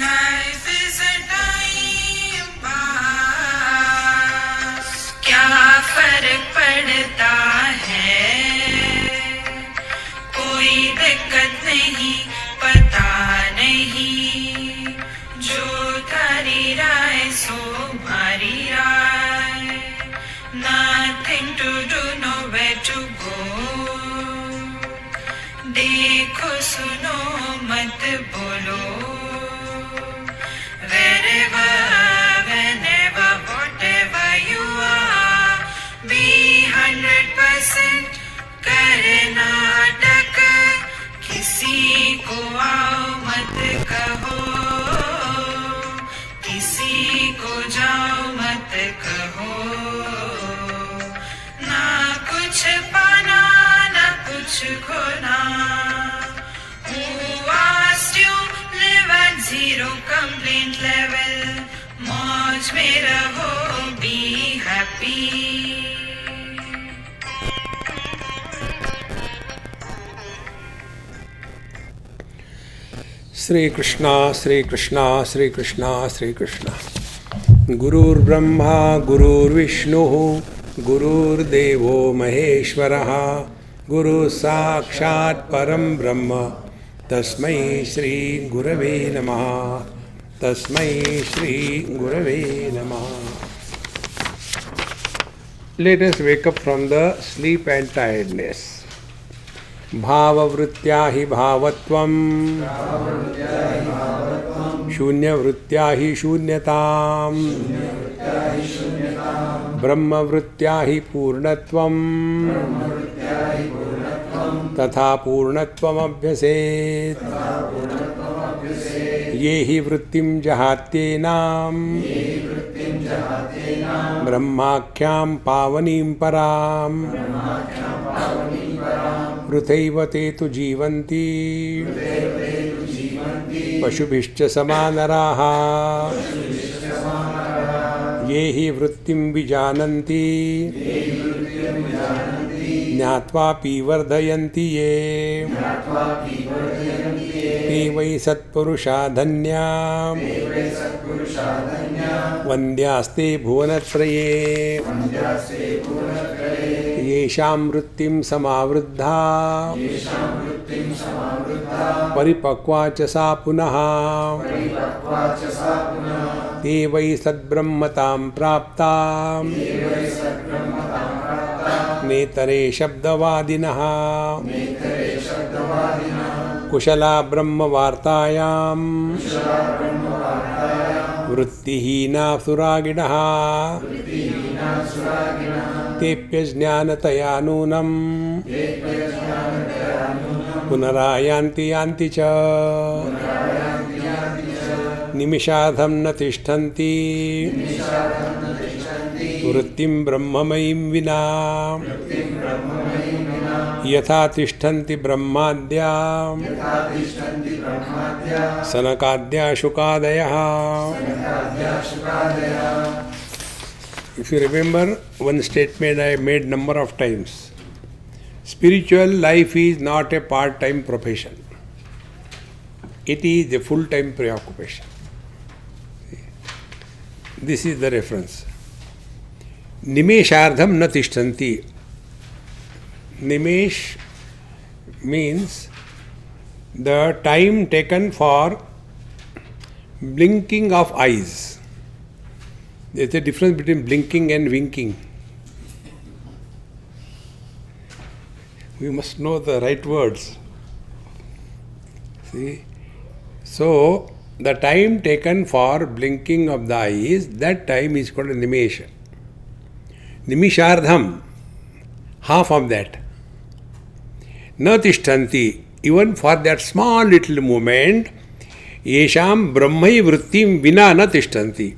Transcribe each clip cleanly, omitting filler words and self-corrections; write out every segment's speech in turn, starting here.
Life is a time pass. क्या फर्क पड़ता है? कोई दिक्कत नहीं, पता नहीं. जो तारी राय सो मारी राय. Nothing to do, nowhere to go. देखो सुनो मत बोलो. Wherever, whenever, whatever you are, be 100% Karnataka. किसी को आओ मत कहो, किसी को जाओ मत कहो. ना कुछ पाना ना कुछ खोना. Who asked you live at zero complaint level? मौज में रहो, be happy. श्री कृष्णा श्री कृष्णा श्री कृष्णा श्री कृष्णा. गुरुर्ब्रह्मा गुरुर्विष्णुः गुरुर्देवो महेश्वरः. गुरुः साक्षात् परं ब्रह्म. तस्मै श्री गुरवे नमः. तस्मै श्री गुरवे नमः. Let us wake up from the sleep and tiredness. भाववृत्त्या हि भावत्वं शून्यवृत्त्या हि शून्यताम्. ब्रह्मवृत्त्या हि पूर्णत्वं तथा पूर्णत्वमभ्यसेत्. ये हि वृत्तिं जहात्येनां ब्रह्माख्यां पावनीं परां. वृथैव ते तु जीवन्ति पशुभिश्च समानराः. ये हि वृत्तिं विजानन्ति ज्ञात्वापि वर्धयन्ति ये. ते वै सत्पुरुषा धन्या वन्द्यास्ते भुवनत्रये. येषां वृत्तिं समावृद्धा परिपक्वा च सा पुनः. ते वै सद्ब्रह्मतां प्राप्ता नेतरे शब्दवादिनः. कुशला ब्रह्मवार्तायां वृत्तिहीना सुरागिणः. तेऽप्यज्ञानतया नूनं पुनरायान्ति यान्ति च. निमिषार्धं न तिष्ठन्ति वृत्तिं ब्रह्ममयीं विना. यथा तिष्ठन्ति ब्रह्माद्या सनकाद्या शुकादयः. If you remember one statement I made number of times, spiritual life is not a part-time profession. It is a full-time preoccupation. This is the reference. Nimeshardham na tishtanti. Nimesh means the time taken for blinking of eyes. There is a difference between blinking and winking. We must know the right words. See? So, the time taken for blinking of the eyes, that time is called a nimesh. Nimishardham, half of that. Na tishtanti, even for that small little moment, yesham brahmai vrittim vina na tishtanti.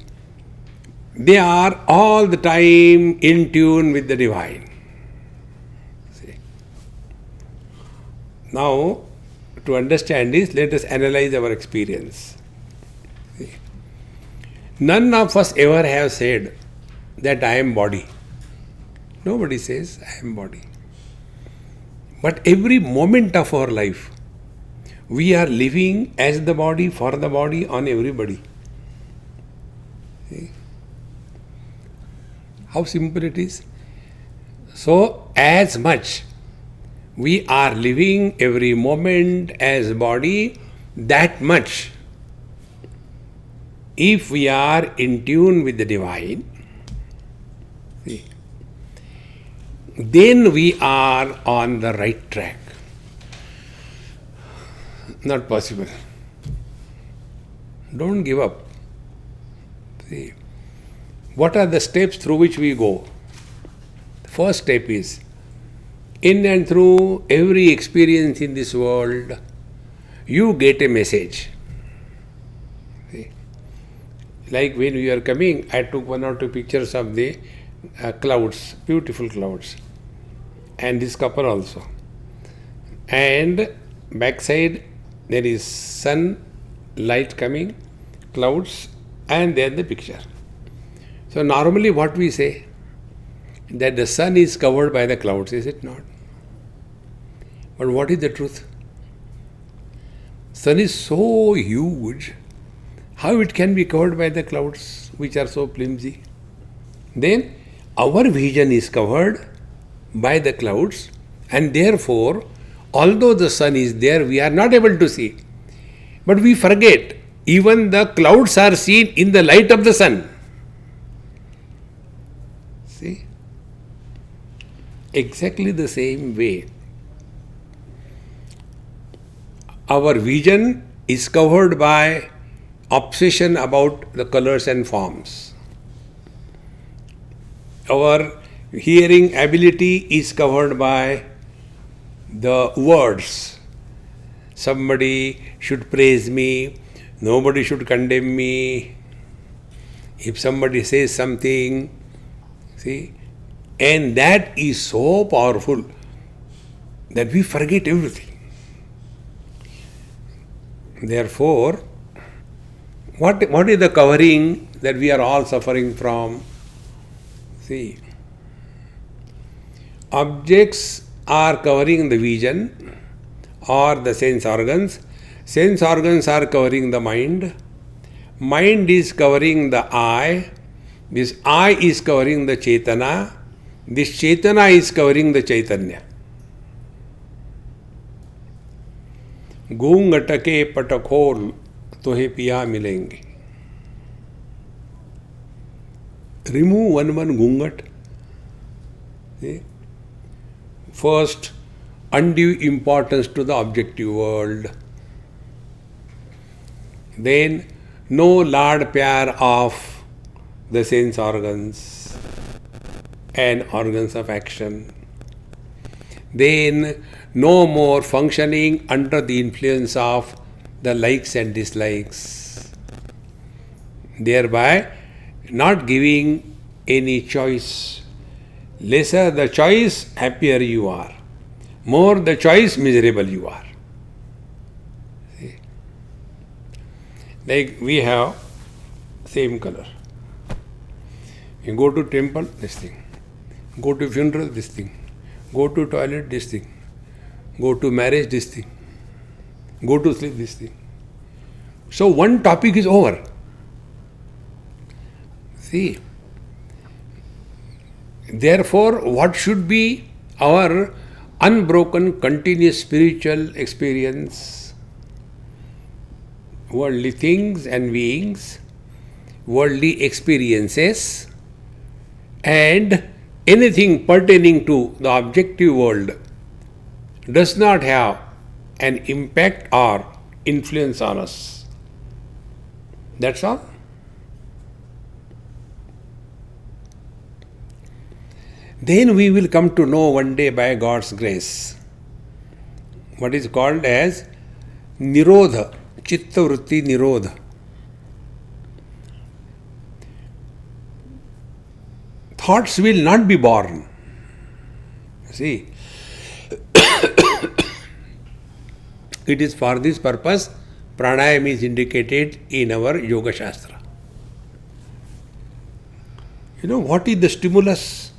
They are all the time in tune with the divine. See? Now, to understand this, let us analyze our experience. See? None of us ever have said that I am body. Nobody says I am body. But every moment of our life, we are living as the body, for the body, on everybody. See? How simple it is. So, as much we are living every moment as body, that much, if we are in tune with the divine, see, then we are on the right track. Not possible. Don't give up. See, what are the steps through which we go? The first step is, in and through every experience in this world, you get a message. See? Like when we are coming, I took one or two pictures of the clouds, beautiful clouds, and this couple also. And backside there is sun, light coming, clouds, and then the picture. So normally what we say, that the sun is covered by the clouds, is it not? But what is the truth? Sun is so huge, how it can be covered by the clouds which are so flimsy? Then our vision is covered by the clouds, and therefore, although the sun is there, we are not able to see. But we forget, even the clouds are seen in the light of the sun. See? Exactly the same way, our vision is covered by obsession about the colors and forms. Our hearing ability is covered by the words. Somebody should praise me, nobody should condemn me. If somebody says something, see, and that is so powerful that we forget everything. Therefore, what is the covering that we are all suffering from? See, objects are covering the vision or the sense organs. Sense organs are covering the mind. Mind is covering the eye. This eye is covering the Chetana. This Chetana is covering the Chaitanya. गूंग अटके पटखोल तोहे पिया मिलेंगे. Remove one gungat. See? First, undue importance to the objective world. Then, no lad pyar of the sense organs and organs of action. Then, no more functioning under the influence of the likes and dislikes, thereby not giving any choice. Lesser the choice, happier you are. More the choice, miserable you are. See? Like we have same color. You go to temple, this thing. Go to funeral, this thing. Go to toilet, this thing. Go to marriage, this thing. Go to sleep, this thing. So one topic is over. See. Therefore, what should be our unbroken, continuous spiritual experience? Worldly things and beings, worldly experiences, and anything pertaining to the objective world does not have an impact or influence on us. That's all. Then we will come to know one day by God's grace what is called as Nirodha, Chitta Vritti Nirodha. Thoughts will not be born. See, it is for this purpose pranayama is indicated in our Yoga Shastra. You know what is the stimulus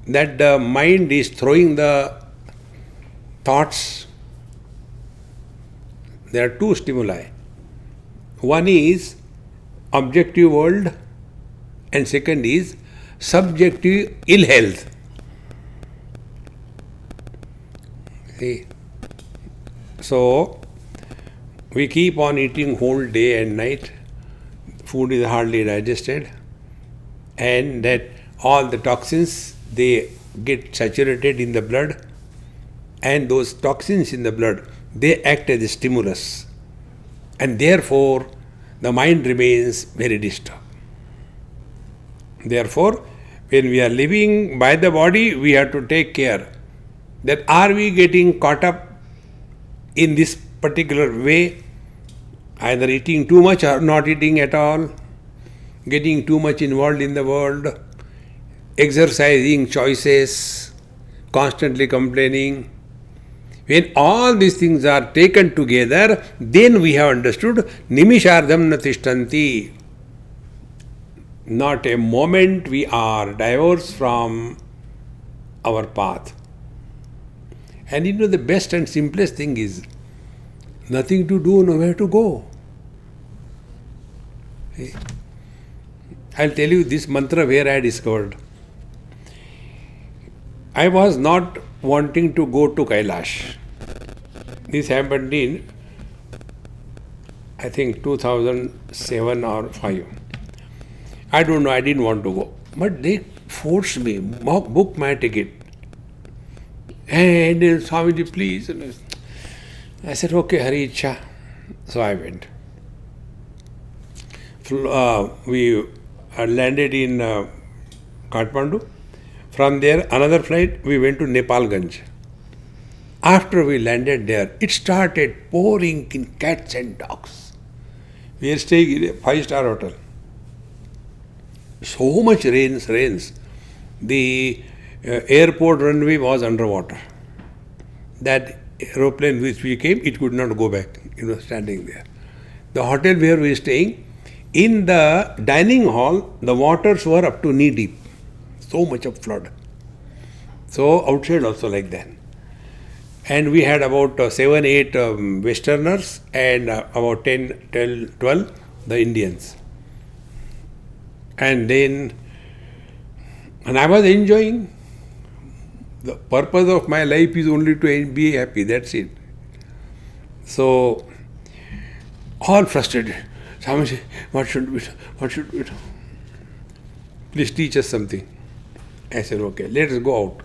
that the mind is throwing the thoughts? there are two stimuli. One is objective world and second is subjective ill health. See? So, we keep on eating whole day and night. Food is hardly digested, and that all the toxins, they get saturated in the blood, and those toxins in the blood, they act as a stimulus, and therefore the mind remains very disturbed. Therefore, when we are living by the body, we have to take care that are we getting caught up in this particular way, either eating too much or not eating at all, getting too much involved in the world, exercising choices, constantly complaining. When all these things are taken together, then we have understood nimishardham na tishtanti. Not a moment we are diverse from our path. And the best and simplest thing is nothing to do, nowhere to go. I'll tell you this mantra where I discovered. I was not wanting to go to Kailash. This happened in, I think, 2007 or 5. I don't know, I didn't want to go. But they forced me, book my ticket. And Swamiji, please. And I said, okay, Hari Ichha. So I went. We landed in Kathmandu. From there, another flight, we went to Nepalganj. After we landed there, it started pouring in cats and dogs. We are staying in a 5-star hotel. So much rains. The airport runway was underwater. That aeroplane which we came, it could not go back, standing there. The hotel where we were staying, in the dining hall, the waters were up to knee deep. So much of flood. So outside also like that. And we had about 7-8 Westerners and about 12 the Indians. And I was enjoying. The purpose of my life is only to be happy, that's it. So, all frustrated. Swamiji, what should we do? Please teach us something. I said, okay, let us go out.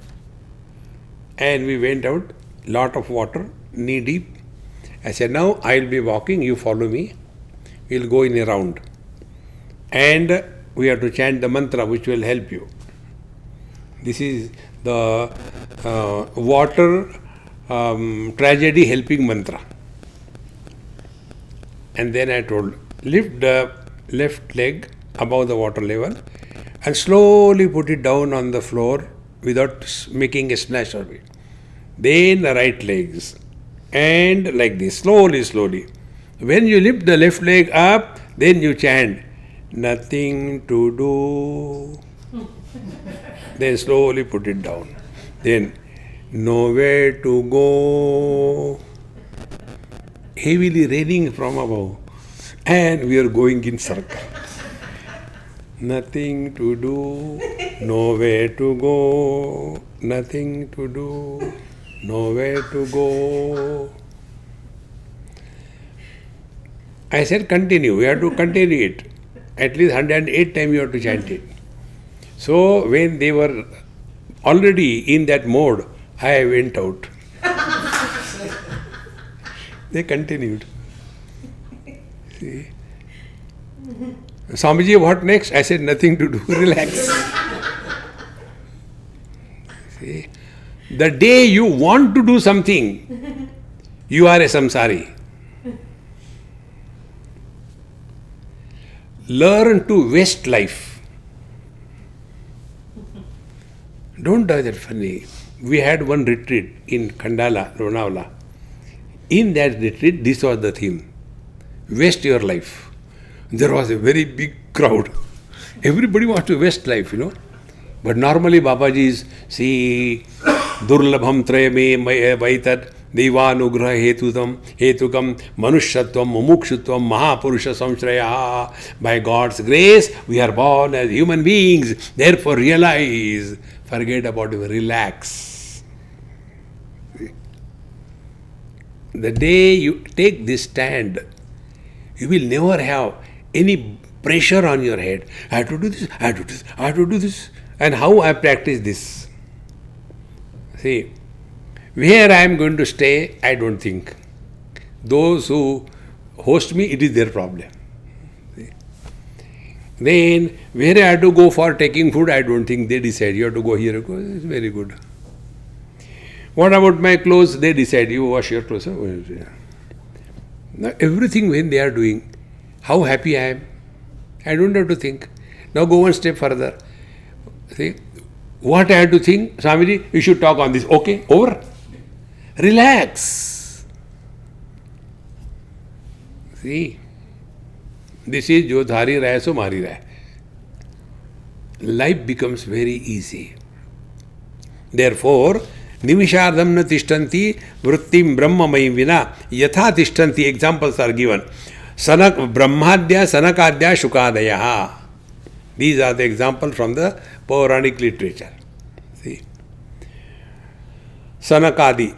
And we went out, lot of water, knee deep. I said, now I will be walking, you follow me. We will go in a round. And we have to chant the mantra which will help you. This is the water tragedy helping mantra. And then I told, lift the left leg above the water level and slowly put it down on the floor without making a splash of it. Then the right legs and like this, slowly. When you lift the left leg up, then you chant, nothing to do. Then slowly put it down. Then, nowhere to go. Heavily raining from above. And we are going in circle. Nothing to do, nowhere to go. Nothing to do, nowhere to go. I said continue, we have to continue it. At least 108 times you have to chant it. So when they were already in that mode, I went out. They continued. See? Swamiji, what next? I said, nothing to do, relax. See? The day you want to do something, you are a samsari. Learn to waste life. Don't do that funny. We had one retreat in Khandala, Lonavala. In that retreat, this was the theme. Waste your life. There was a very big crowd. Everybody wants to waste life, But normally Babaji's, see, Durlabham Trayame Vaitat, Devanugraha hetukam manushyattvam mumukshutvam mahapurusha samshraya. By God's grace, we are born as human beings. Therefore realize, forget about it, relax. The day you take this stand, you will never have any pressure on your head. I have to do this, I have to do this, I have to do this. And how I practice this? See, where I am going to stay, I don't think. Those who host me, it is their problem. See? Then, where I have to go for taking food, I don't think. They decide. You have to go here. It's very good. What about my clothes? They decide. You wash your clothes. Now, everything when they are doing, how happy I am. I don't have to think. Now go one step further. See, what I have to think? Swamiji, you should talk on this. Okay, over. Relax. See, this is jo dhari rahe so mari rahe. Life becomes very easy. Therefore, nimishardam na tishtanti vrittim brahmamai vina yatha tishtanti. Examples are given. Sanak brahmadya sanakadya shukadayaha. These are the examples from the Pauranic literature. See, Sanakadi,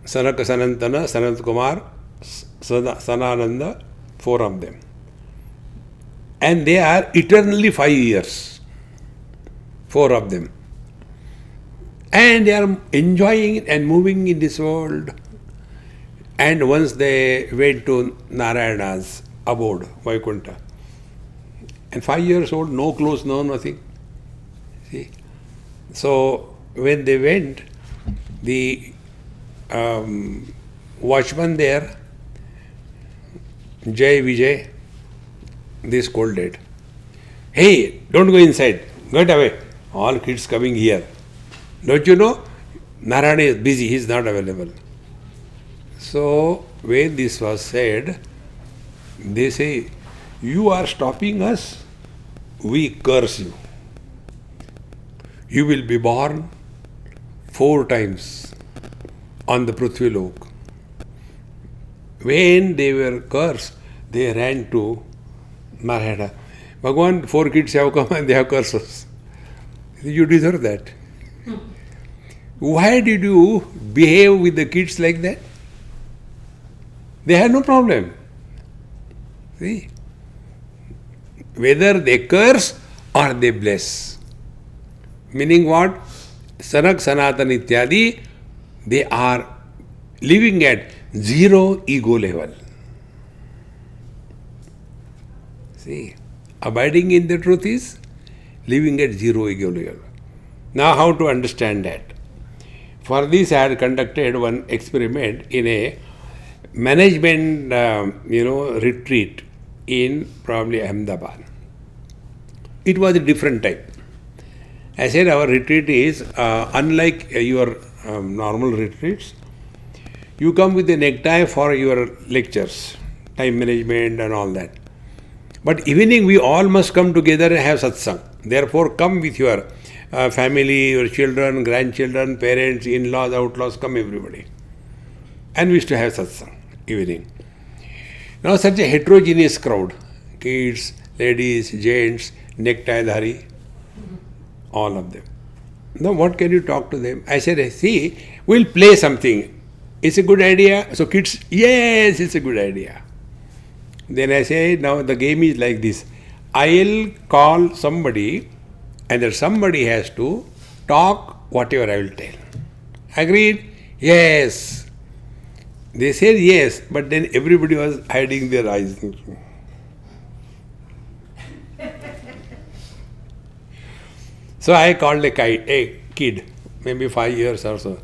Sanaka Sanantana, Sanat Kumar, Sanananda, 4 of them. And they are eternally 5 years, 4 of them. And they are enjoying and moving in this world. And once they went to Narayana's abode, Vaikuntha. And 5 years old, no clothes, no nothing. See? So when they went, the watchman there, Jai Vijay, they scolded. Hey, don't go inside, get away. All kids coming here. Don't you know? Narayana is busy, he is not available. So when this was said, they say, you are stopping us, we curse you. You will be born 4 times on the Prithvi Lok. When they were cursed, they ran to Narayana. Bhagavan, 4 kids have come and they have cursed us. You deserve that. Why did you behave with the kids like that? They had no problem. See? Whether they curse or they bless. Meaning what? Sanak, Sanatan, Ityadi, they are living at 0 ego level. See, abiding in the truth is living at 0 ego level. Now how to understand that? For this I had conducted one experiment in a management retreat in probably Ahmedabad. It was a different type. I said our retreat is unlike your normal retreats. You come with a necktie for your lectures, time management and all that. But evening we all must come together and have satsang. Therefore come with your family, your children, grandchildren, parents, in-laws, outlaws, come everybody. And we used to have satsang evening. Now such a heterogeneous crowd, kids, ladies, gents, necktie dhari, all of them. Now what can you talk to them? I said, see, we'll play something. It's a good idea. So kids, yes, it's a good idea. Then I say, now the game is like this. I'll call somebody and that somebody has to talk whatever I will tell. Agreed? Yes. They said yes, but then everybody was hiding their eyes. So I called a kid, maybe 5 years or so.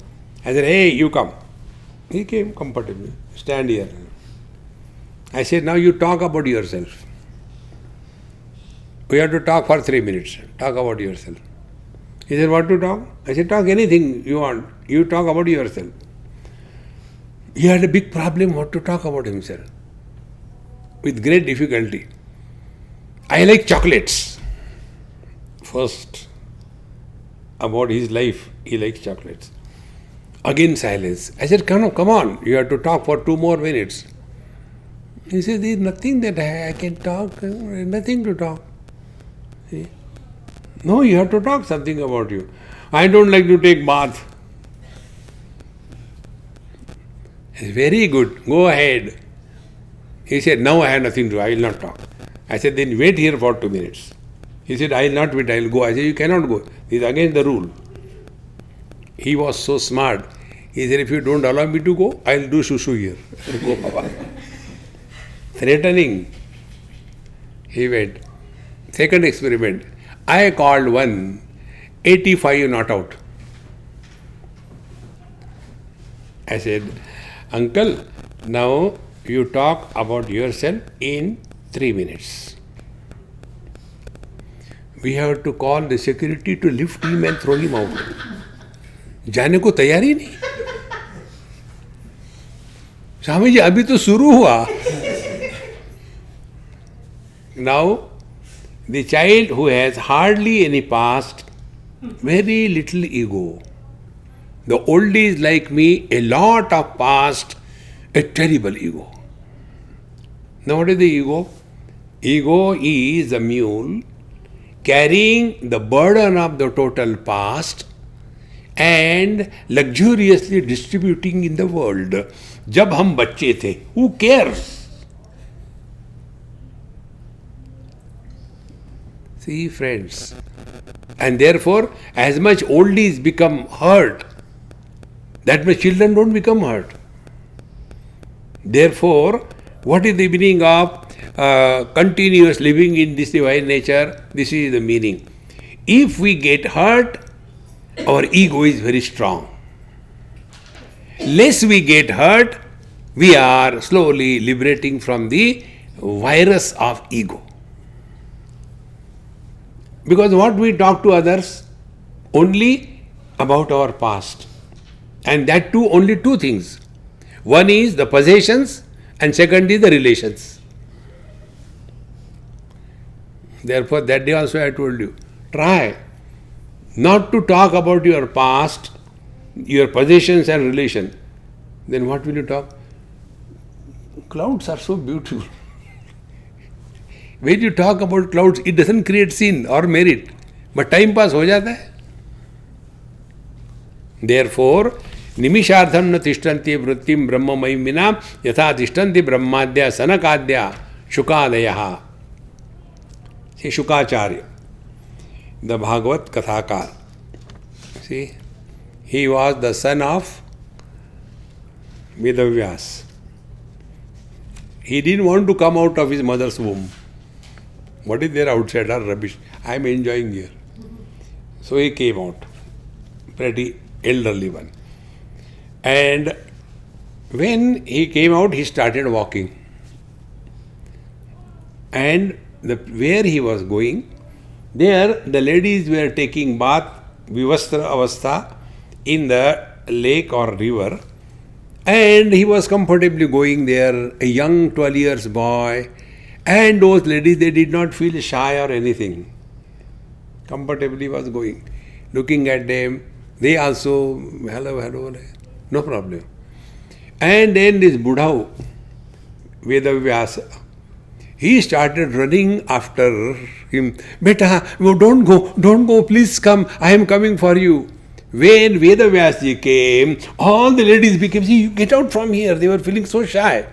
I said, hey, you come. He came comfortably. Stand here. I said, now you talk about yourself. We have to talk for 3 minutes. Talk about yourself. He said, what to talk? I said, talk anything you want. You talk about yourself. He had a big problem what to talk about himself. With great difficulty. I like chocolates. First, about his life, he likes chocolates. Again silence. I said, come on, you have to talk for 2 more minutes. He said, there is nothing that I can talk, nothing to talk. See? No, you have to talk something about you. I don't like to take bath. It's very good, go ahead. He said, now I have nothing to do, I will not talk. I said, then wait here for 2 minutes. He said, I will not wait, I will go. I said, you cannot go. This is against the rule. He was so smart. He said, if you don't allow me to go, I will do shushu here. Go, Baba. Threatening. He went. Second experiment. I called one, 85 not out. I said, uncle, now you talk about yourself in 3 minutes. We have to call the security to lift him and throw him out. जाने को तैयारी नहीं. स्वामी जी अभी तो शुरू हुआ. Now, the child who has hardly any past, very little ego. The oldies like me, a lot of past, a terrible ego. Now what is the ego? Ego is a mule carrying the burden of the total past and luxuriously distributing in the world. जब हम बच्चे थे, who cares? See, friends, and therefore, as much oldies become hurt, that much children don't become hurt. Therefore, what is the meaning of continuous living in this divine nature? This is the meaning. If we get hurt, our ego is very strong. Less we get hurt, we are slowly liberating from the virus of ego. Because what we talk to others? Only about our past. And that too, only two things. One is the possessions and second is the relations. Therefore, that day also I told you, try not to talk about your past, your possessions and relation. Then what will you talk? Clouds are so beautiful. When you talk about clouds, it doesn't create sin or merit, but time pass हो जाता है. Therefore, निमिषार्थम न तिष्ठन्ति वृत्तिम ब्रह्ममयीं विना यथा तिष्ठन्ति ब्रह्माद्या सनकाद्या शुकादयः. See, Shukacharya, the Bhagavat Kathakar. See, he was the son of Vedavyas. He didn't want to come out of his mother's womb. What is there outside are rubbish. I am enjoying here. So he came out, pretty elderly one. And when he came out, he started walking. And where he was going, there the ladies were taking bath, vivastra avastha, in the lake or river. And he was comfortably going there, a young 12 years boy. And those ladies, they did not feel shy or anything. Comfortably was going. Looking at them, they also, hello, no problem. And then this Buddha, Vedavyasa, he started running after him. Beta, don't go, please come, I am coming for you. When Vedavyasji came, all the ladies became, see, you get out from here. They were feeling so shy.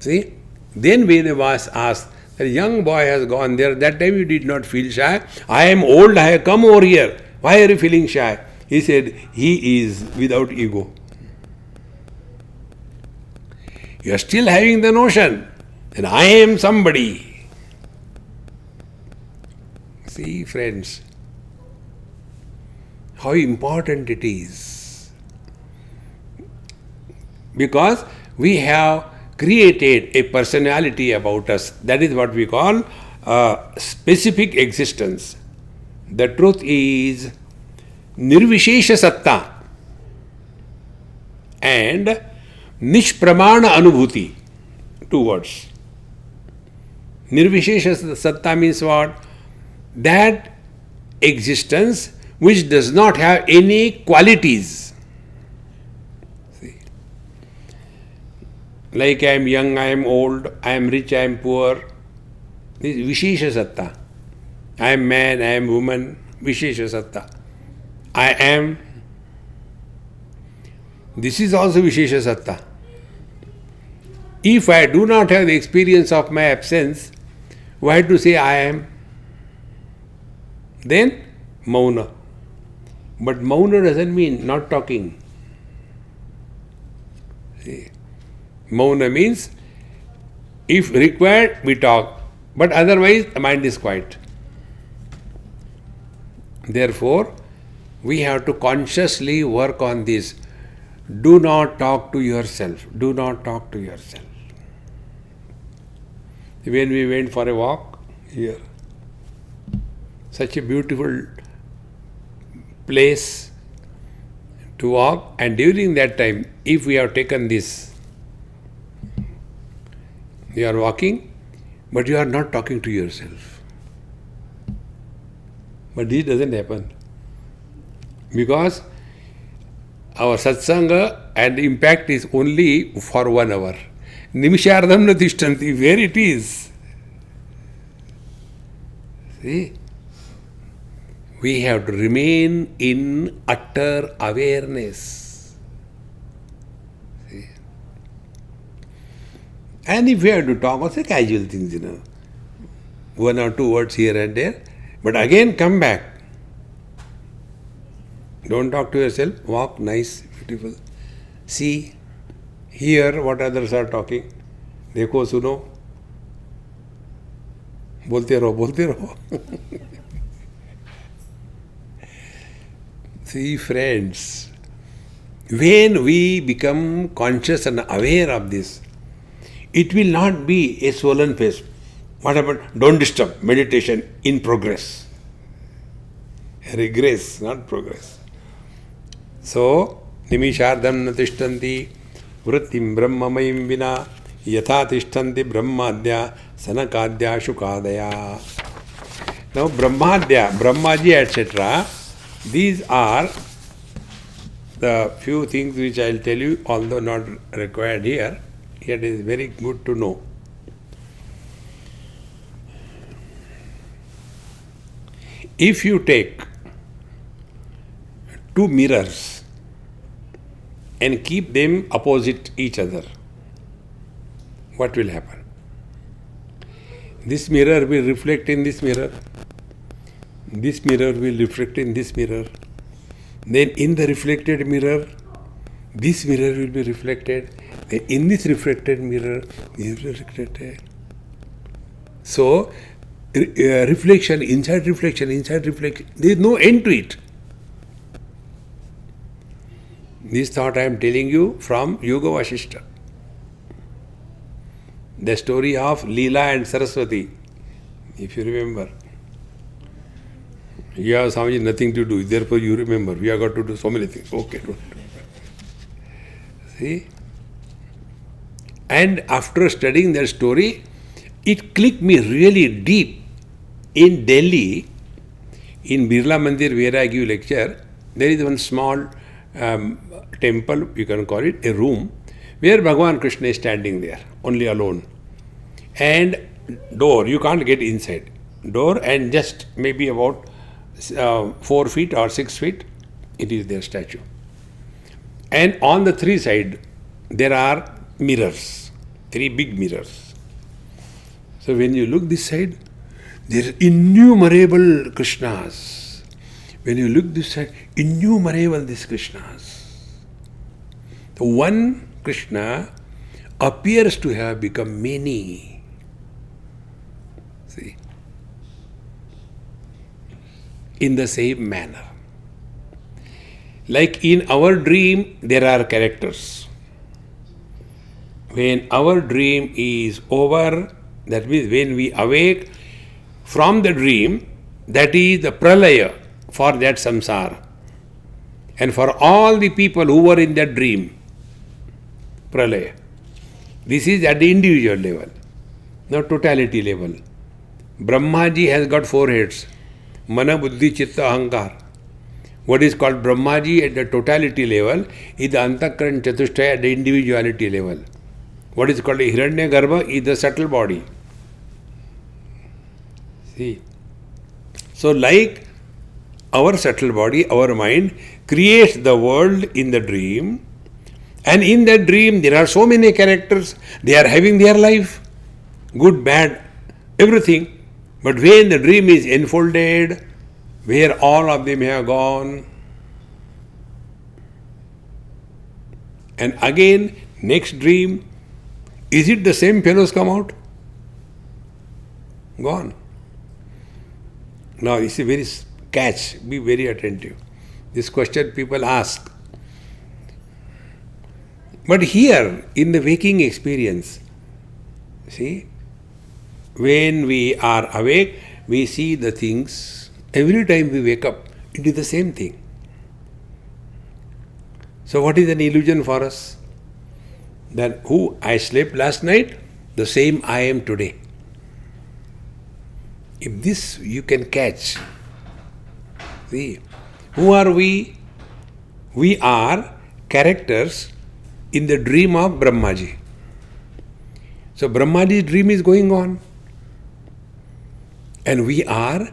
See? Then Vedavyas asked, the young boy has gone there, that time you did not feel shy. I am old, I have come over here. Why are you feeling shy? He said, he is without ego. You are still having the notion that I am somebody. See, friends, how important it is. Because we have created a personality about us. That is what we call a specific existence. The truth is Nirvishesha Satta and Nishpramana Anubhuti. 2 words. Nirvishesha Satta means what? That existence which does not have any qualities. See? Like I am young, I am old, I am rich, I am poor. This is Vishesha Satta. I am man, I am woman, Vishesha Satta. I am. This is also Vishesha Satta. If I do not have the experience of my absence, why to say I am? Then Mauna. But Mauna doesn't mean not talking. See? Mauna means if required, we talk, but otherwise the mind is quiet. Therefore, we have to consciously work on this. Do not talk to yourself. Do not talk to yourself. When we went for a walk here, such a beautiful place to walk, and during that time, if we have taken this, you are walking, but you are not talking to yourself. But this doesn't happen. Because our satsanga and impact is only for 1 hour. Nimishardham natishtanti, where it is. See? We have to remain in utter awareness. See? And if we have to talk, also casual things, 1 or 2 words here and there, but again come back. Don't talk to yourself, walk nice, beautiful. See, hear what others are talking. Dekho, suno. Bolte raho. See, friends, when we become conscious and aware of this, it will not be a swollen face. What happened? Don't disturb. Meditation in progress. Regress, not progress. So, nimishardham natishtanti vrittim brahmamayim vina yatha tishtanti brahmadya sanakadya shukadaya. Now, brahmadya, Brahmaji, etc., these are the few things which I will tell you, although not required here, yet it is very good to know. If you take 2 mirrors and keep them opposite each other, what will happen? This mirror will reflect in this mirror. This mirror will reflect in this mirror. Then in the reflected mirror, this mirror will be reflected. Then in this reflected mirror, this will be reflected. So, reflection, inside reflection, there is no end to it. This thought I am telling you from Yoga Vasishta. The story of Leela and Saraswati, if you remember. You have Swamiji nothing to do, therefore you remember. We have got to do so many things. Okay, don't. See? And after studying that story, it clicked me really deep. In Delhi, in Birla Mandir, where I give lecture, there is one small temple, you can call it, a room, where Bhagavan Krishna is standing there, only alone. And door, you can't get inside. Door and just maybe about 4 feet or 6 feet, it is their statue. And on the 3 sides, there are mirrors, 3 big mirrors. So when you look this side, there are innumerable Krishnas. When you look this side, innumerable these Krishnas. The one Krishna appears to have become many. See? In the same manner. Like in our dream, there are characters. When our dream is over, that means when we awake from the dream, that is the pralaya for that samsara. And for all the people who were in that dream, pralaya. This is at the individual level, not totality level. Brahmaji has got 4 heads. Mana, Buddhi, Chitta, Ahankar. What is called Brahmaji at the totality level is the Antakaran Chatushtaya at the individuality level. What is called Hiranyagarbha is the subtle body. See? So like our subtle body, our mind creates the world in the dream, and in that dream there are so many characters, they are having their life, good, bad, everything. But when the dream is enfolded, where all of them have gone, and again next dream, is it the same fellows come out? Gone. Now it's a very catch, be very attentive. This question people ask. But here, in the waking experience, see, when we are awake, we see the things. Every time we wake up, it is the same thing. So what is an illusion for us? That who I slept last night, the same I am today. If this you can catch, see, who are we? We are characters in the dream of Brahmaji. So Brahmaji's dream is going on, and we are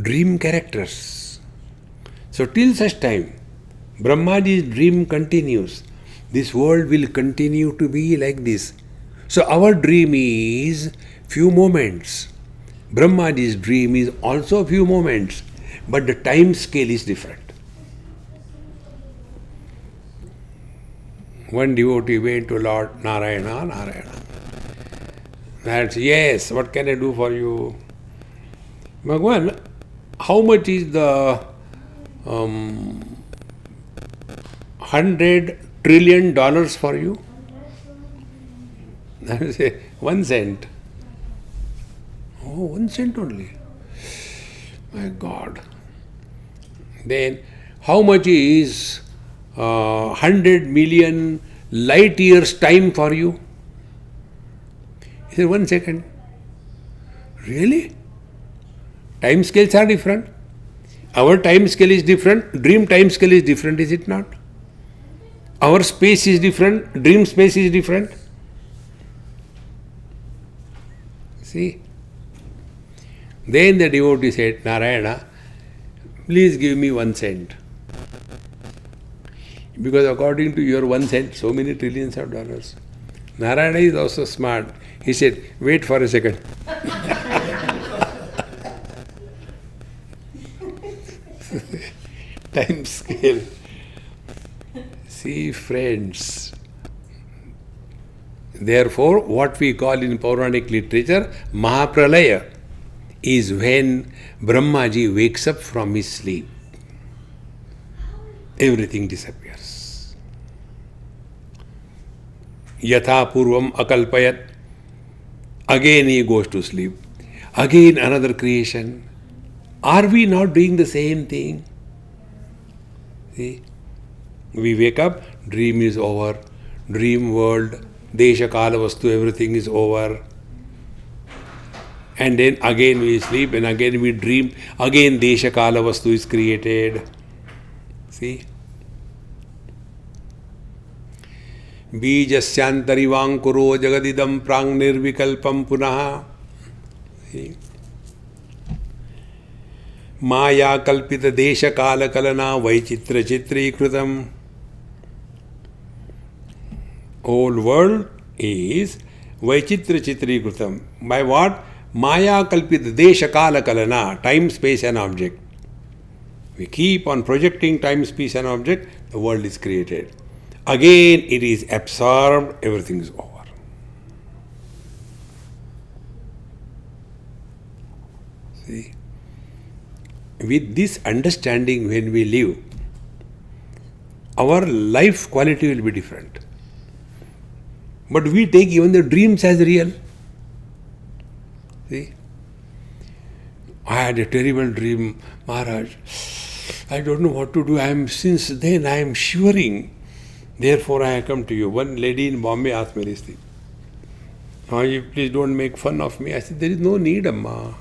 dream characters. So till such time Brahmaji's dream continues, this world will continue to be like this. So our dream is few moments. Brahmaji's dream is also few moments, but the time scale is different. One devotee went to Lord Narayana, Narayana. That's, yes, what can I do for you? Bhagwan, how much is the $100 trillion for you? I say, 1 cent. Oh, 1 cent only. My God. Then, how much is 100 million light years time for you? He said, 1 second. Really? Time scales are different. Our time scale is different. Dream time scale is different, is it not? Our space is different. Dream space is different. See? Then the devotee said, Narayana, please give me 1 cent. Because according to your 1 cent, so many trillions of dollars. Narayana is also smart. He said, wait for a second. Time scale. See, friends. Therefore, what we call in Puranic literature, Mahapralaya, is when Brahmaji wakes up from his sleep. Everything disappears. Yatha purvam akalpayat. Again he goes to sleep. Again another creation. Are we not doing the same thing? See? We wake up, dream is over. Dream world, desha kala vastu, everything is over. And then again we sleep and again we dream. Again desha kala vastu is created. See? Beejasyantarivangkuro jagadidam prang nirvikalpam punaha. See? Maya kalpita desha kala kalana vaichitra chitri kritam. Whole world is vaichitra chitri kritam. By what? Maya kalpita desha kala kalana, time, space and object. We keep on projecting time, space and object, the world is created. Again it is absorbed, everything is over. See? With this understanding, when we live, our life quality will be different. But we take even the dreams as real. See? I had a terrible dream, Maharaj. I don't know what to do. Since then I am shivering. Therefore I have come to you. One lady in Bombay asked me this thing. Please don't make fun of me. I said, there is no need, Amma.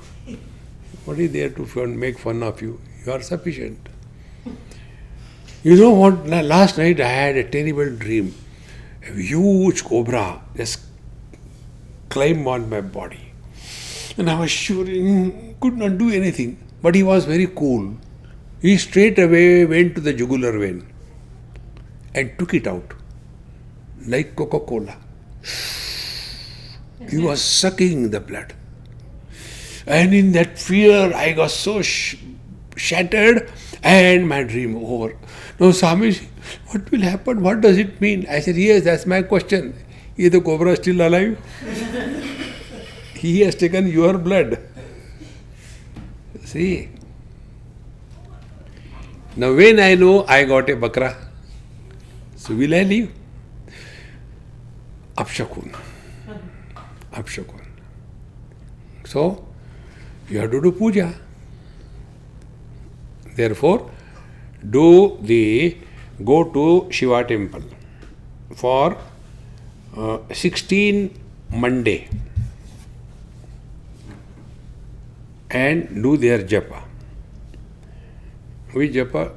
What is there to make fun of you? You are sufficient. You know what? Last night I had a terrible dream. A huge cobra just climbed on my body. And I was shivering, could not do anything. But he was very cool. He straight away went to the jugular vein and took it out like Coca-Cola. He was sucking the blood. And in that fear, I got so shattered and my dream over. Now, Swamiji, what will happen? What does it mean? I said, yes, that's my question. Is the cobra still alive? He has taken your blood. See? Now, when I know I got a bakra, so will I leave? Apshakun. Apshakun. So, you have to do puja. Therefore, go to Shiva temple for 16 Monday and do their japa. Which japa?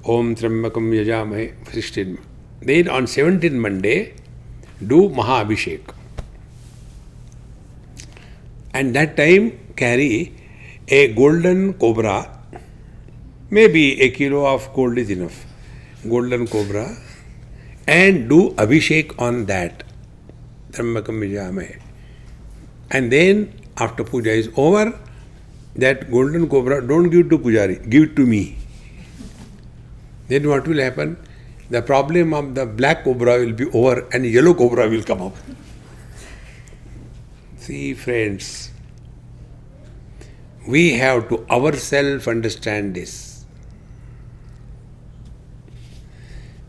Om Trambakam Yajamahe 16. Then on 17 Monday, do Maha Abhishek. And that time carry a golden cobra. Maybe a kilo of gold is enough. Golden cobra. And do Abhishek on that. Trambakam Yajamahe. And then after puja is over, that golden cobra don't give to Pujari, give it to me. Then what will happen? The problem of the black cobra will be over and yellow cobra will come up. See, friends, we have to ourselves understand this.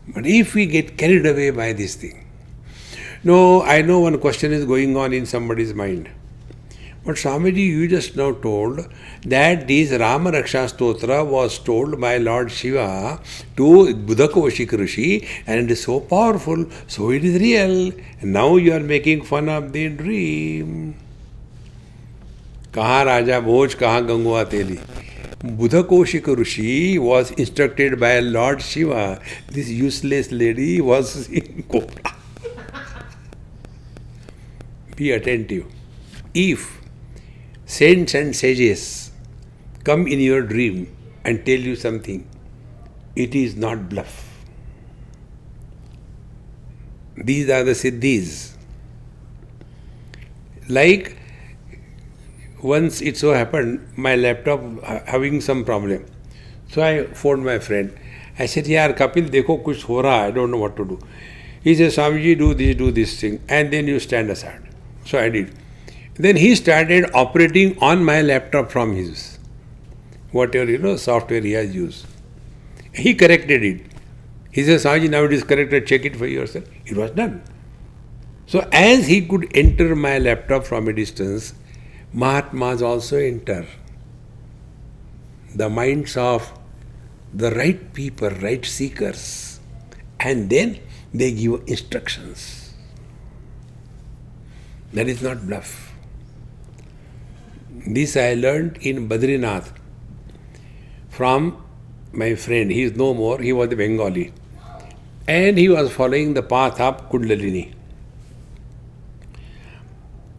But if we get carried away by this thing, no, I know one question is going on in somebody's mind. But Swamiji, you just now told that this Rama Raksha Stotra was told by Lord Shiva to Buddhakoshik Rishi and it is so powerful, so it is real. And now you are making fun of the dream. Kaha Raja Bhoj, kaha Gangua Teli. Buddhakoshik Rishi was instructed by Lord Shiva. This useless lady was in cobra. Be attentive. If saints and sages come in your dream and tell you something, it is not bluff. These are the siddhis. Like once it so happened, my laptop having some problem. So I phoned my friend. I said, Yaar Kapil, dekho kuch ho raha, I don't know what to do. He said, Swamiji, do this thing, and then you stand aside. So I did. Then he started operating on my laptop from his, whatever, software he has used. He corrected it. He says, Swamiji, now it is corrected, check it for yourself. It was done. So as he could enter my laptop from a distance, Mahatmas also enter the minds of the right people, right seekers. And then they give instructions. That is not bluff. This I learned in Badrinath from my friend. He is no more, he was a Bengali. And he was following the path of Kundalini.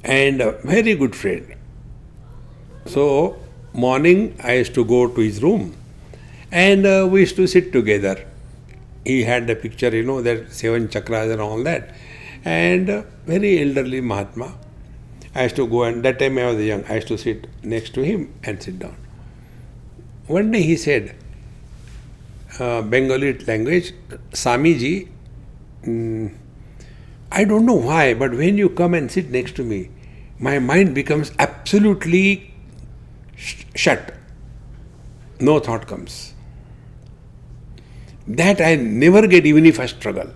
And a very good friend. So, morning I used to go to his room and we used to sit together. He had the picture, that 7 chakras and all that. And very elderly Mahatma. I used to go, and that time I was young, I used to sit next to him and sit down. One day he said, Bengali language, Swamiji, I don't know why, but when you come and sit next to me, my mind becomes absolutely shut. No thought comes. That I never get even if I struggle.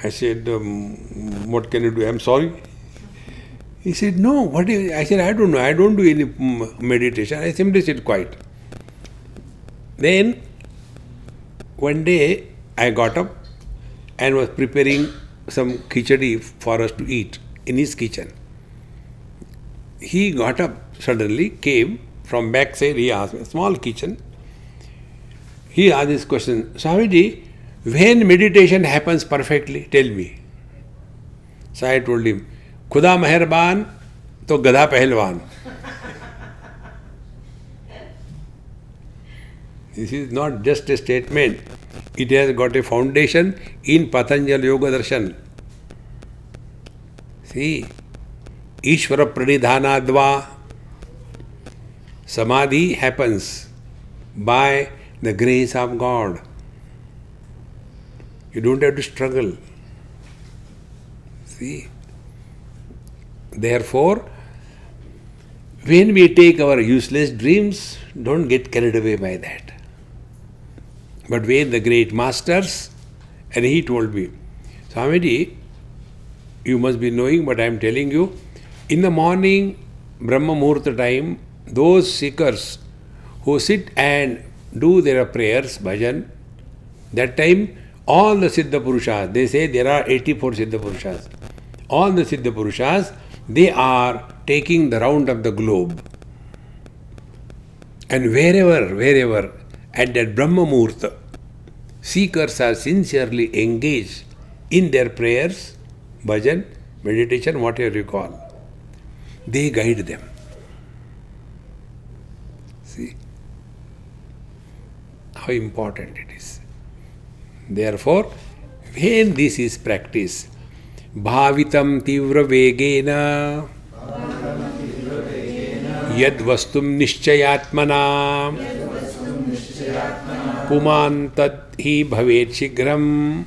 I said, what can you do? I'm sorry. He said, no, what is, I said, I don't know. I don't do any meditation. I simply sit quiet. Then, one day, I got up and was preparing some khichdi for us to eat in his kitchen. He got up suddenly, came from backside, he asked me, small kitchen, He asked this question, Swamiji, when meditation happens perfectly, tell me. So I told him, Khuda meherban, to Gadha Pahalwan. This is not just a statement. It has got a foundation in Patanjali Yoga Darshan. See, Ishvara Pranidhanadva, Samadhi happens by the grace of God. You don't have to struggle. See? Therefore, when we take our useless dreams, don't get carried away by that. But when the great masters, and he told me, Swamiji, you must be knowing what I am telling you. In the morning, Brahma Muhurta time, those seekers who sit and do their prayers, bhajan, that time, all the Siddha Purushas, they say there are 84 Siddha Purushas. All the Siddha Purushas, they are taking the round of the globe. And wherever, at that Brahma Muhurta, seekers are sincerely engaged in their prayers, bhajan, meditation, whatever you call. They guide them. See how important it is. Therefore, when this is practiced, bhavitam tivra vegena yad vastum nischayatmana puman tad hi bhavet shigram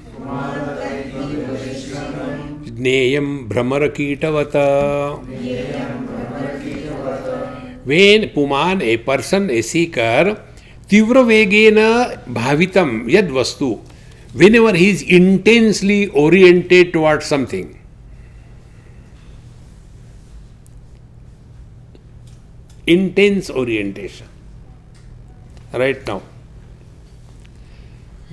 jneyam brahmarakitavata. When Puman, a person, a seeker, tivra vegena bhavitam yad vastu, whenever he is intensely oriented towards something, intense orientation. Right now,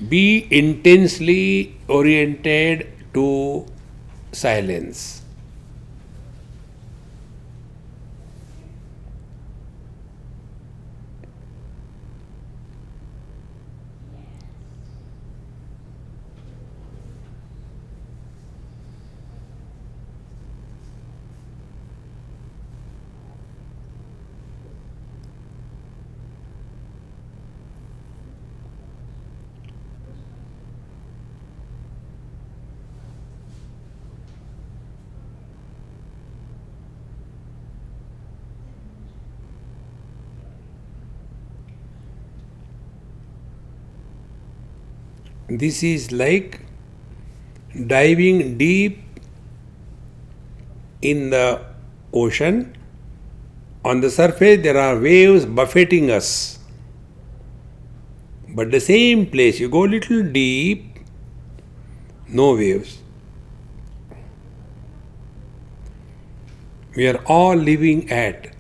be intensely oriented to silence. This is like diving deep in the ocean. On the surface there are waves buffeting us. But the same place, you go little deep, no waves. We are all living at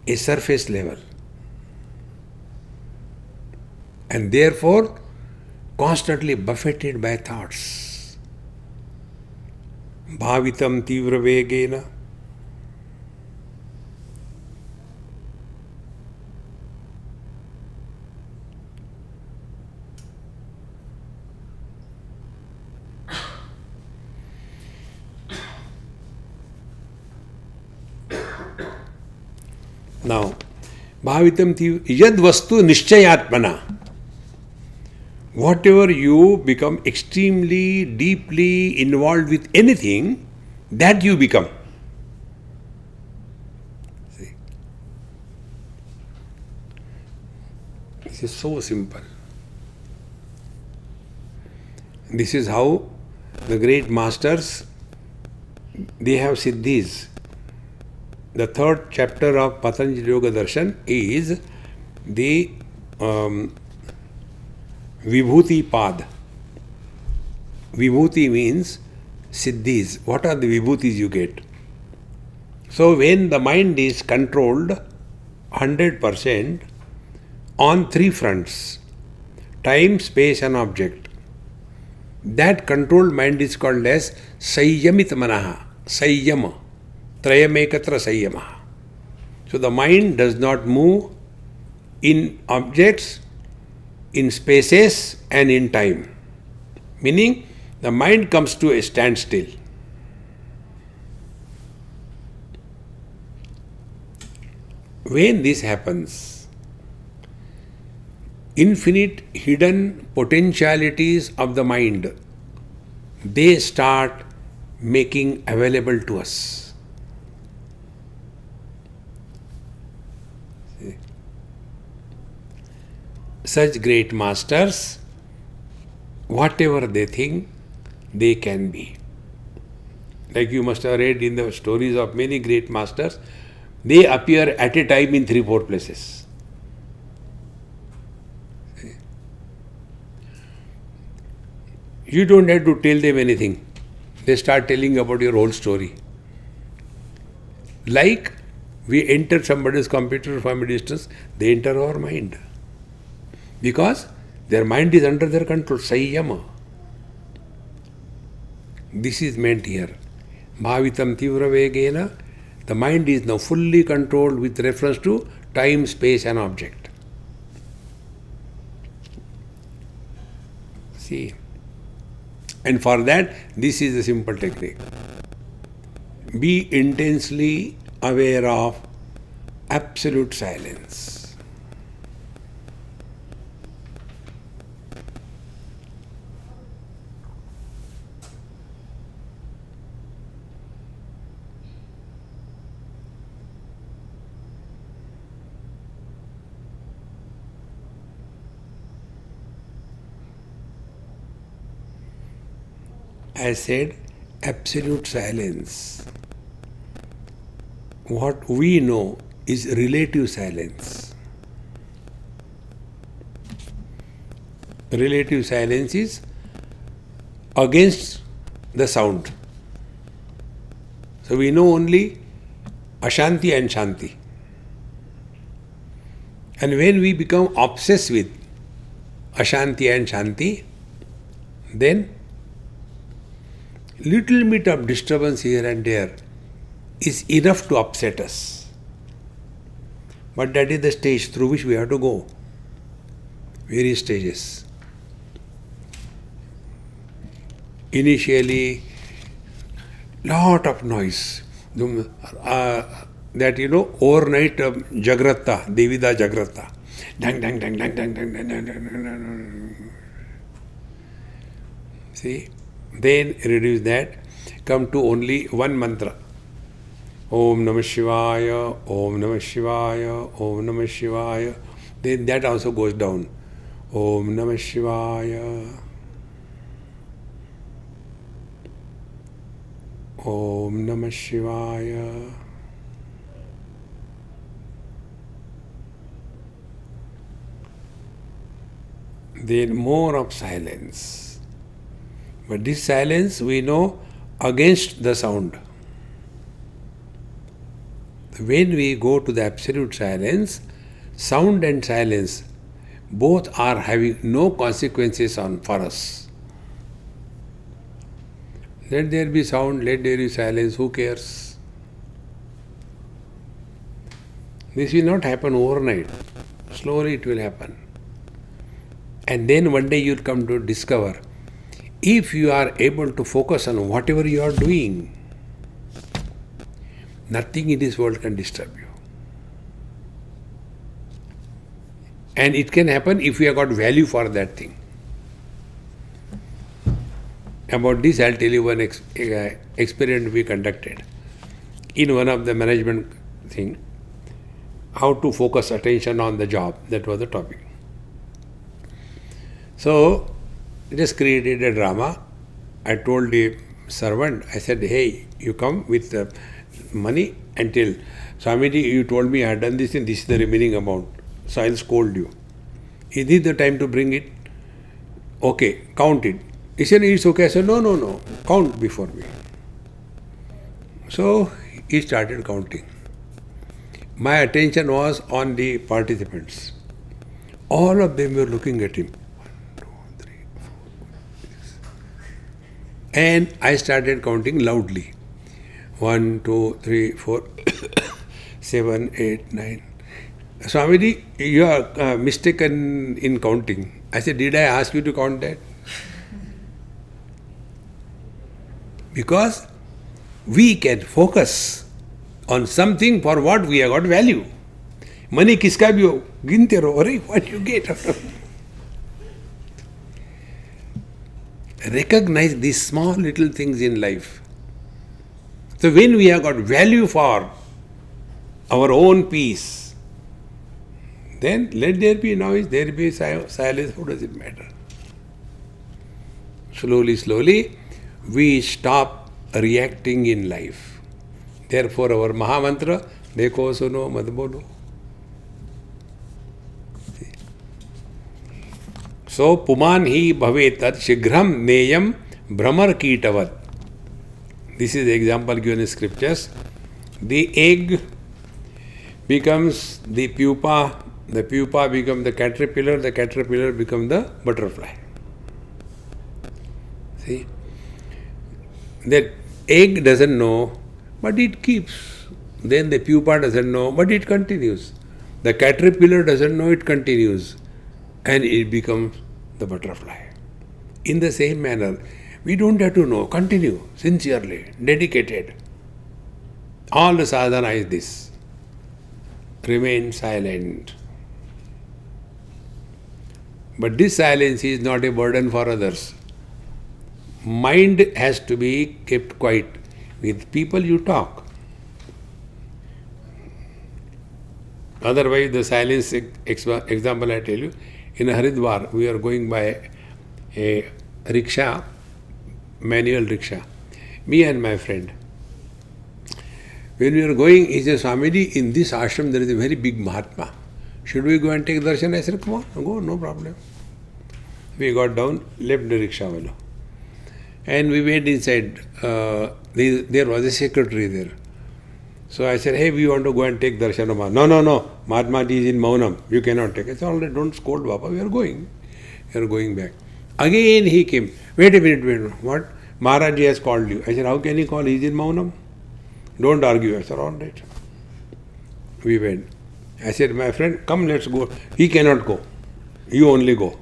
a surface level. And therefore, constantly buffeted by thoughts. Bhavitam tivra vegena. Now, bhavitam tivra yad vastu nischayatmana. Whatever you become extremely, deeply involved with anything, that you become. See? This is so simple. This is how the great masters, they have siddhis. The third chapter of Patanjali Yoga Darshan is the Vibhuti Pad. Vibhuti means siddhis. What are the vibhutis you get? So when the mind is controlled 100% on three fronts, time, space and object, that controlled mind is called as Sayyamit Manaha. Sayyama. Trayamekatra Sayyamaha. So the mind does not move in objects, in spaces and in time. Meaning, the mind comes to a standstill. When this happens, infinite hidden potentialities of the mind, they start making available to us. Such great masters, whatever they think, they can be. Like you must have read in the stories of many great masters, they appear at a time in 3-4 places. You don't have to tell them anything. They start telling about your whole story. Like we enter somebody's computer from a distance, they enter our mind. Because their mind is under their control, Sayyama. This is meant here. Bhavitam tivra vegena. The mind is now fully controlled with reference to time, space and object. See. And for that, this is a simple technique. Be intensely aware of absolute silence. I said absolute silence. What we know is relative silence. Relative silence is against the sound. So we know only Ashanti and Shanti. And when we become obsessed with Ashanti and Shanti, then little bit of disturbance here and there is enough to upset us. But that is the stage through which we have to go. Various stages. Initially, lot of noise. That overnight Jagrata, Devida Jagrata. Dang, dang, dang, dang, dang, dang, dang, dang, dang, dang, dang. See? Then reduce that, come to only one mantra. Om Namah Shivaya, Om Namah Shivaya, Om Namah Shivaya. Then that also goes down. Om Namah Shivaya. Om Namah Shivaya. Then more of silence. But this silence we know against the sound. When we go to the absolute silence, sound and silence both are having no consequences for us. Let there be sound, let there be silence, who cares? This will not happen overnight. Slowly it will happen. And then one day you will come to discover, if you are able to focus on whatever you are doing, nothing in this world can disturb you. And it can happen if you have got value for that thing. About this, I'll tell you one experiment we conducted in one of the management thing. How to focus attention on the job. That was the topic. So, just created a drama. I told the servant, I said, hey, you come with money and tell, Swamiji, you told me I had done this and this is the remaining amount. So I'll scold you. Is this the time to bring it? Okay, count it. He said, it's okay. I said, no, count before me. So he started counting. My attention was on the participants. All of them were looking at him. And I started counting loudly. 1, 2, 3, 4, 7, 8, 9. Swamiji, you are mistaken in counting. I said, did I ask you to count that? Because we can focus on something for what we have got value. Money kiska bhi ho, ginte raho, what you get out of it. Recognize these small little things in life. So when we have got value for our own peace, then let there be noise, there be silence, how does it matter? Slowly, we stop reacting in life. Therefore our Mahamantra, dekho suno mat bolo. So puman hi bhavetat shighram neyam brahmar kitavat. This is the example given in scriptures. The egg becomes the pupa becomes the caterpillar becomes the butterfly. See? That egg doesn't know, but it keeps. Then the pupa doesn't know, but it continues. The caterpillar doesn't know, it continues. And it becomes the butterfly. In the same manner, we don't have to know. Continue, sincerely, dedicated. All the sadhana is this. Remain silent. But this silence is not a burden for others. Mind has to be kept quiet. With people you talk. Otherwise, the silence example I tell you, in Haridwar, we are going by a rickshaw, manual rickshaw, me and my friend. When we are going, he says, Swamiji, in this ashram there is a very big Mahatma. Should we go and take darshan? I said, come on, go, no problem. We got down, left the rickshaw wala. And we went inside. There was a secretary there. So I said, hey, we want to go and take darshan of Mahatma. No, Mahatma ji is in Maunam. You cannot take. I said, all right, don't scold Baba, we are going. We are going back. Again he came. Wait a minute. What? Maharaj ji has called you. I said, how can he call? He is in Maunam. Don't argue. I said, all right. We went. I said, my friend, come, let's go. He cannot go. You only go.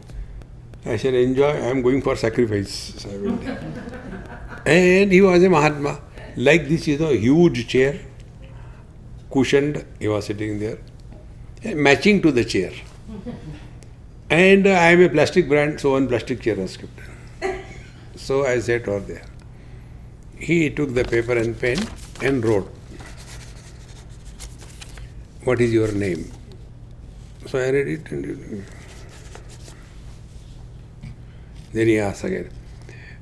I said, enjoy. I am going for sacrifice. So I went there. And he was a Mahatma. Like this, huge chair, cushioned. He was sitting there, matching to the chair. And I am a plastic brand, so one plastic chair was kept. So I sat over there. He took the paper and pen and wrote, what is your name? So I read it and then he asked again,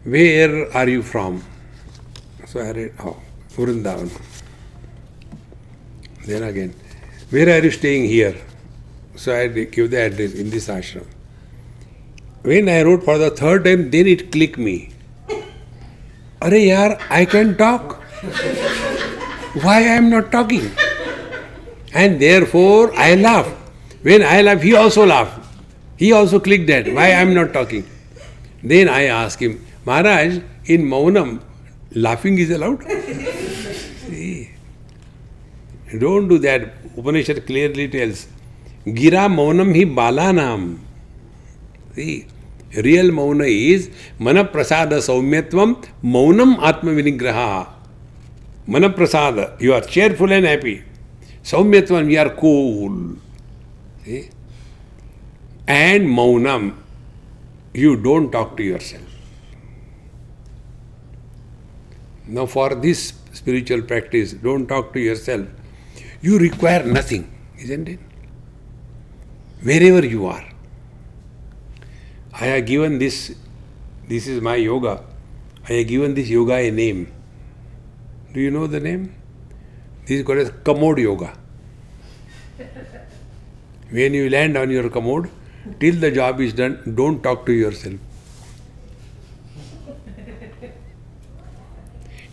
where are you from? So I read, Vrindavan. Then again, where are you staying here? So I give the address in this ashram. When I wrote for the third time, then it clicked me. Arey yaar, I can talk. Why I am not talking? And therefore I laughed. When I laughed, he also laughed. He also clicked that. Why I am not talking? Then I asked him, Maharaj, in Maunam, laughing is allowed? See, don't do that. Upanishad clearly tells, Gira Maunam hi balanam. See, real Mauna is Manaprasada Saumyatvam Maunam Atma Vinigraha. Manaprasada, you are cheerful and happy. Saumyatvam, you are cool. See? And Maunam, you don't talk to yourself. Now for this spiritual practice, don't talk to yourself. You require nothing, isn't it? Wherever you are. I have given this is my yoga. I have given this yoga a name. Do you know the name? This is called as commode yoga. When you land on your commode, till the job is done, don't talk to yourself.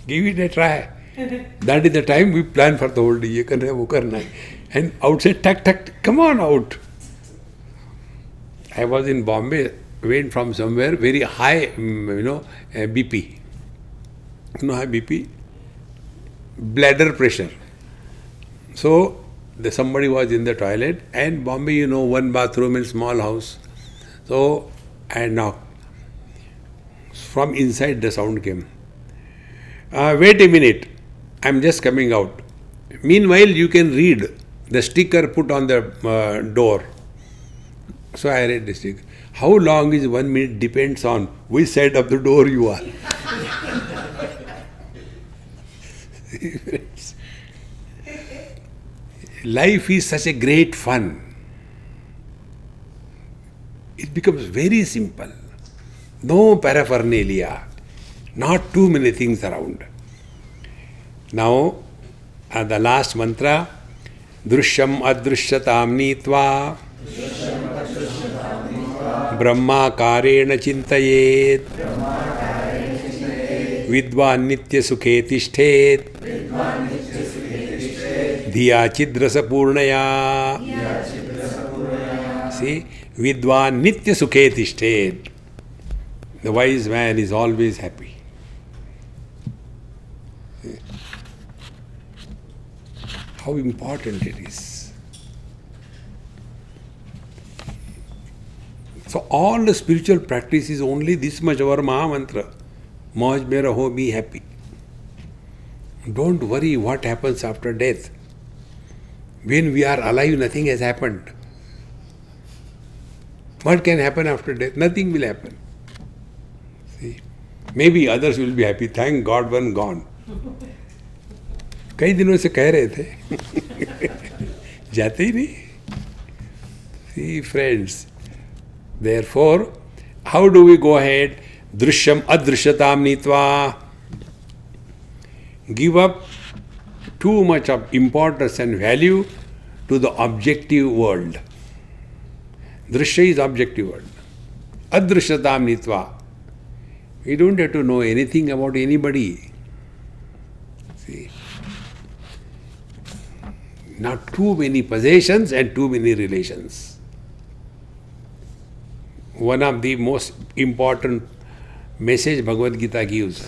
Give it a try. That is the time we plan for the whole day. Ye karna hai, wo karna hai. And outside, tak, come on out. I was in Bombay, went from somewhere, very high, BP. You know high BP? Bladder pressure. So, somebody was in the toilet, and Bombay, one bathroom in small house. So I knocked. From inside the sound came. Wait a minute, I'm just coming out. Meanwhile, you can read the sticker put on the door. So I read the sticker. How long is 1 minute depends on which side of the door you are. Life is such a great fun. It becomes very simple. No paraphernalia. Not too many things around. Now, the last mantra, Drishyam Adrishyatam Nitva Brahmakarena Chintayet Vidvan Nitya Sukhe Tishthet Dhiya Chidrasa Purnaya. See, Vidvan Nitya Sukhe Tishthet. The wise man is always happy. How important it is. So all the spiritual practice is only this much, our Maha Mantra. Mauj mein raho, be happy. Don't worry what happens after death. When we are alive, nothing has happened. What can happen after death? Nothing will happen. See? Maybe others will be happy. Thank God, one gone. कई दिनों से कह रहे थे जाते ही नहीं. See, friends, therefore, how do we go ahead? Drishyam adrishyatam nitva. Give up too much of importance and value to the objective world. Drishya is objective world. Adrishyatam nitva. We don't have to know anything about anybody. See? Not too many possessions and too many relations. One of the most important message Bhagavad Gita gives,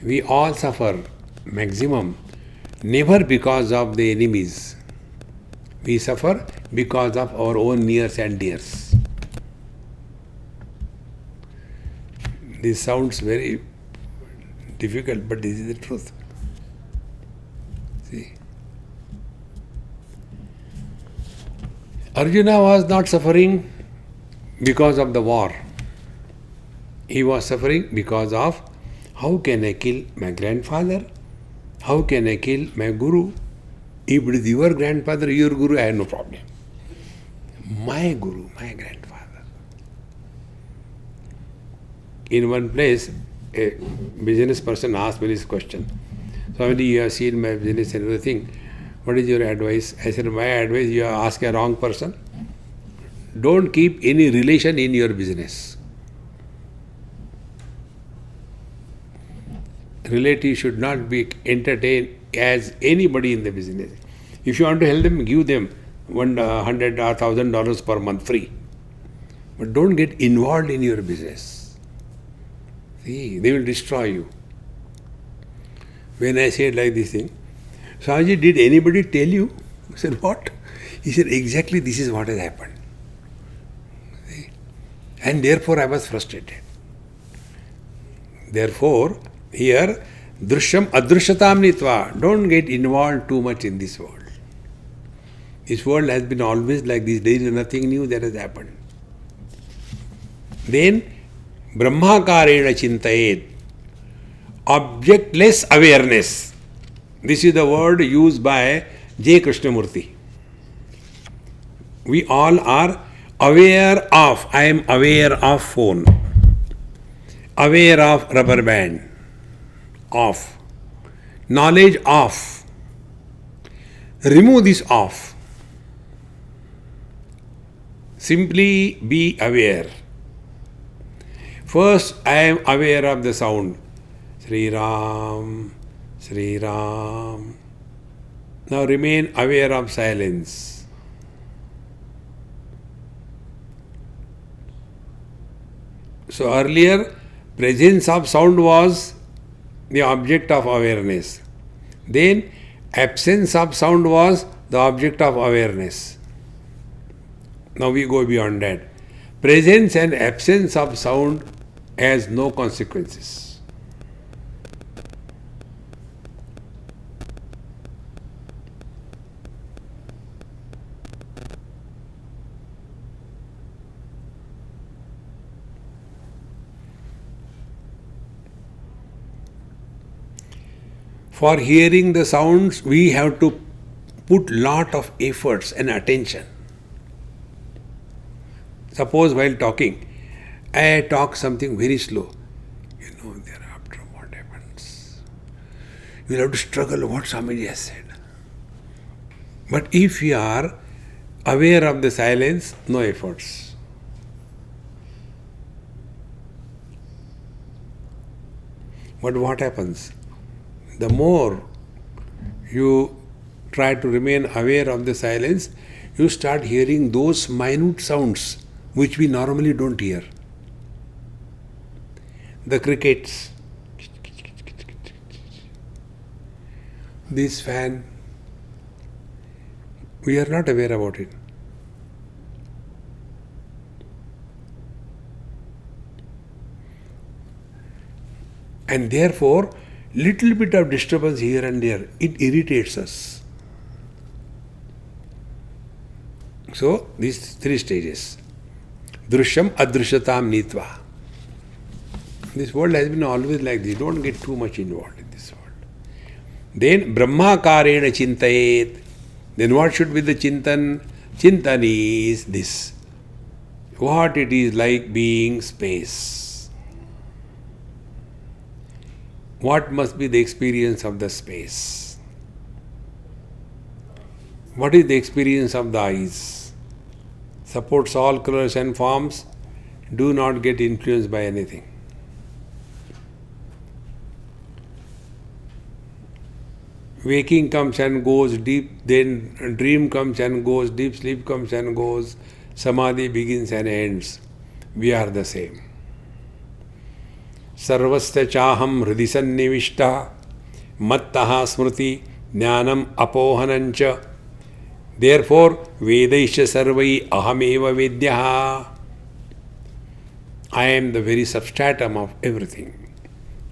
we all suffer maximum never because of the enemies. We suffer because of our own nears and dears. This sounds very difficult, but this is the truth. See? Arjuna was not suffering because of the war. He was suffering because of how can I kill my grandfather? How can I kill my guru? If it is your grandfather, your guru, I have no problem. My guru, my grandfather. In one place, a business person asked me this question. Somebody, you have seen my business and everything. What is your advice? I said, my advice, you have asked a wrong person. Don't keep any relation in your business. Relatives should not be entertained as anybody in the business. If you want to help them, give them $100 or $1,000 per month free. But don't get involved in your business. See, they will destroy you. When I said like this thing, Swamiji, did anybody tell you? I said, what? He said, exactly this is what has happened. See? And therefore I was frustrated. Therefore, here, drishyam adrishyatam nitva. Don't get involved too much in this world. This world has been always like this. There is nothing new that has happened. Then, brahmakarena chintayet. Objectless awareness. This is the word used by J. Krishnamurti. We all are aware of. I am aware of phone. Aware of rubber band. Off. Knowledge of. Remove this off. Simply be aware. First, I am aware of the sound. Sri Ram, Sri Ram. Now remain aware of silence. So earlier, presence of sound was the object of awareness. Then absence of sound was the object of awareness. Now we go beyond that. Presence and absence of sound has no consequences. For hearing the sounds, we have to put lot of efforts and attention. Suppose while talking, I talk something very slow. Thereafter what happens? You will have to struggle what somebody has said. But if you are aware of the silence, no efforts. But what happens? The more you try to remain aware of the silence, you start hearing those minute sounds which we normally don't hear. The crickets, this fan, we are not aware about it. And therefore, little bit of disturbance here and there, it irritates us. So, these three stages. Drishyam adrishyatam nitva. This world has been always like this. Don't get too much involved in this world. Then, brahmakarena chintayet. Then what should be the chintan? Chintan is this. What it is like being space. What must be the experience of the space? What is the experience of the eyes? Supports all colors and forms, do not get influenced by anything. Waking comes and goes deep, then dream comes and goes, deep sleep comes and goes, samadhi begins and ends. We are the same. Sarvasya chaham hridi sannivishta mattaha smriti jnanam apohanancha. Therefore, Vedaisha sarvai ahameva vedyaha. I am the very substratum of everything.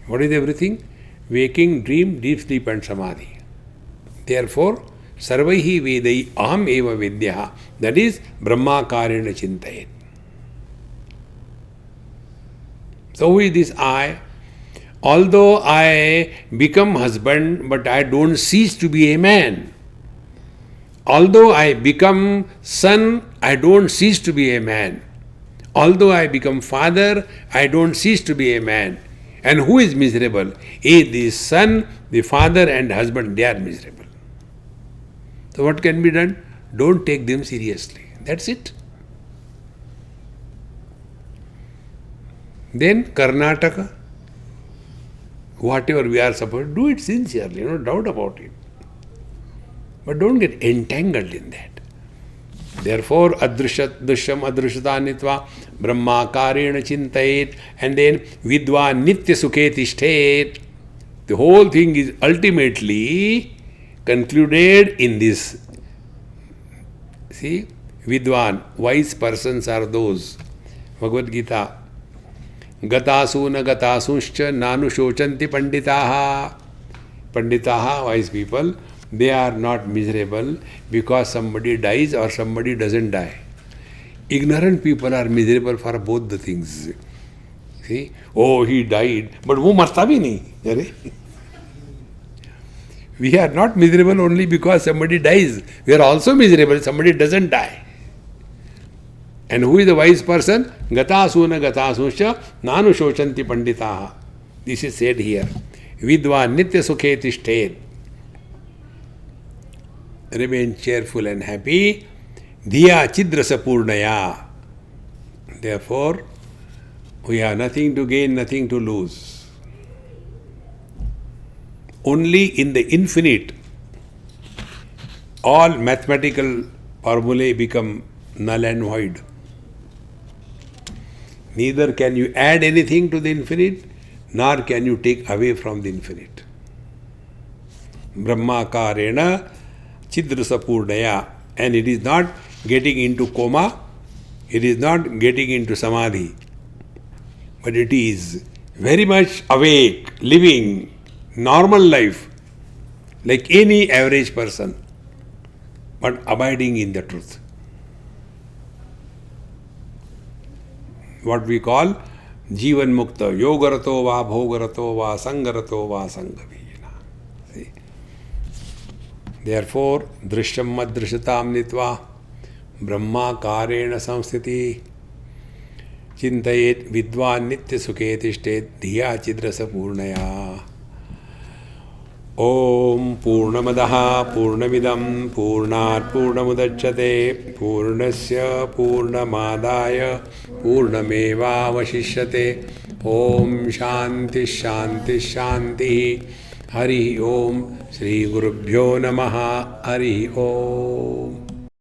What is everything? Waking, dream, deep sleep and samadhi. Therefore, sarvaihi vedai ahameva vedyaha. That is brahmakarena chintayet. So who is this I? Although I become husband, but I don't cease to be a man. Although I become son, I don't cease to be a man. Although I become father, I don't cease to be a man. And who is miserable? The son, the father and husband, they are miserable. So what can be done? Don't take them seriously. That's it. Then Karnataka, whatever we are supposed to do it sincerely, no doubt about it. But don't get entangled in that. Therefore, adrishyam adrishyata nitva brahmakarena chintayet, and then vidva nitya sukhe tishthet. The whole thing is ultimately concluded in this. See, vidwan, wise persons are those. Bhagavad Gita. Gatasu na gatasunshcha nanu shochanti panditaha. Panditaha, wise people, they are not miserable because somebody dies or somebody doesn't die. Ignorant people are miserable for both the things. See? Oh, he died, but wo marta bhi nahi. We are not miserable only because somebody dies. We are also miserable, somebody doesn't die. And who is the wise person? Gatasuna gatasuscha nanu shochanti panditaha. This is said here. Vidva nitya sukhe tishthet. Remain cheerful and happy. Dhiya chidrasa purnaya. Therefore, we have nothing to gain, nothing to lose. Only in the infinite, all mathematical formulae become null and void. Neither can you add anything to the infinite, nor can you take away from the infinite. Brahmakarena Chidrasa Purnaya, and it is not getting into coma, it is not getting into samadhi, but it is very much awake, living normal life like any average person, but abiding in the truth. What we call Jivan Mukta, Yogarato va Bhogarato va Sangarato va Sangavina. See? Therefore, Drishyam Madrishatam Nitva Brahmakarena Samsthiti Chintayet Vidwan Nitya Sukhe Tishtet Dhiya Chidrasa Purnaya. Om Purnamadaha Purnamidam Purnat Purnamudachyate Purnasya Purnamadaya Purnameva Vashishyate. Om Shanti Shanti Shanti. Hari Om Shri Gurubhyo Namaha. Hari Om.